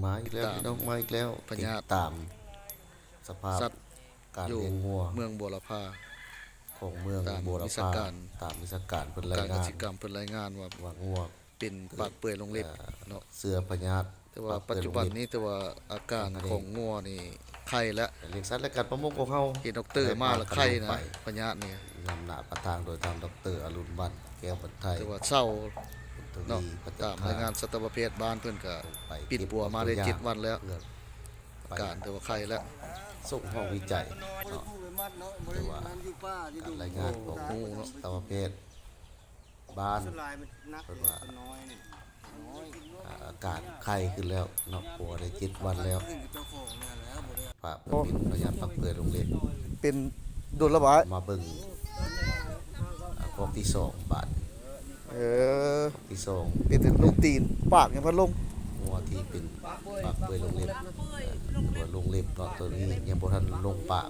มาอีกแล้วพี่น้องมาอีกแล้ว พญาติ ตามสภาพ สัตว์ การ อยู่ เลี้ยงวัว เมืองบัวลพา ของเมือง ตาม บัวล วิศ พา การ ตามวิศการเป็นราย การก งาน สิกรรมเพิ่นรายงานว่า ว่างัว เป็นปากเปื่อยลงเล็บเนาะ เสื้อพญาติ แต่ว่าปัจจุบันนี้แต่ว่าอาการของงัวนี่ไข้แล้ว เลี้ยงสัตว์และการประมงของเฮา เห็นดอกเตอร์มาแล้วไข้นะพญาตินี่ นำหน้าประทางโดยทางดรอรุณบัตรแก้วปัทไทย แต่ว่าเศร้า ทวี เนาะ ปัต ตามรายงานสัตวแพทย์บ้านเพิ่นก็ ไป ปิดปัวมาได้7วันแล้ว เพื่อ อาการแต่ว่าไข้แล้ว ส่งห้องวิจัยเนาะแต่ว่าการรายงานของ โอ้โหเนาะ สัตวแพทย์บ้าน เพิ่นว่าอาการไข้ขึ้นแล้วเนาะปัวได้7วันแล้วฝากปิดพยายามปักเปื่อยโรงเรียน เป็นโดนระบาด มาเบิ่งข้อที่2บาท ที่2 เป็นลงตีนปากยังพัดลง งัวที่เป็นปากเปื่อยโรงเรียนตัวโรงเรียนเนาะตัวนี้ยังบ่ทันลงปาก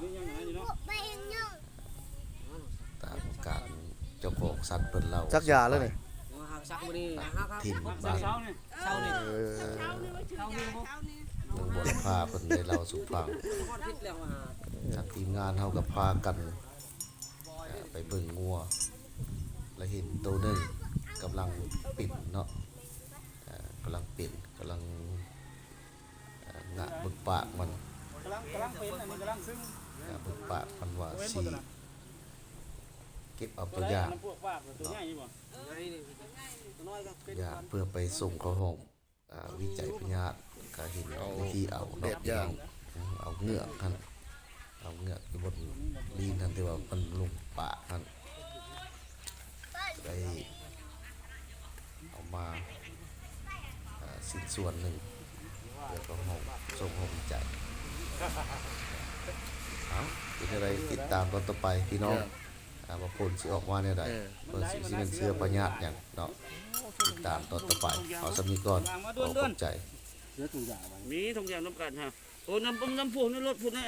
ตามการเจ้าของสัตว์เพิ่นเล่า จักยาแล้วนี่ ถิ่นบ้าน เออ เมืองบัวลำพาเพิ่นได้เล่าสู่ฟังทางทีมงานเฮาก็พากันไปเบิ่งงัวแล้วเห็นตัวหนึงกำลังปิดเนาะกำลังปิดกำลังงะบึกปากมัน กำลังเป็นอันนี้กำลังซึ่ง งะบึกปากมันว่า เว้นห สิ มดแล้วนะ เก็บเอา ตั ตัว ว ใหญ่ อย่าง น้ำพวกปากตัวใหญ่นี่บ่ อย่างเพื่อไปส่งเข้าห้องวิจัยพยาธิก็เห็นวิธีเอา แบบอย่าง เอาเหงือกกันเอาเหงือกอยู่บนลิ้นนั่นที่ว่ามันลงปากนั่นได้เอามาสิ้นส่วนหนึ่งเพื่อเข้าห้องส่งห้องวิจัยเอาเป็นอะไรติดตามตอนต่อไปพี่น้องว่าผลสิออกมาเนี่ยใดเปิดสิเป็นเสื้อพญาติอย่างเนาะติดตามตอนต่อไปเอาสำนีก่อนขอขอบใจ มีทุกอย่างน้ำกันฮะโอ้น้ำพวกในรถพวกนี้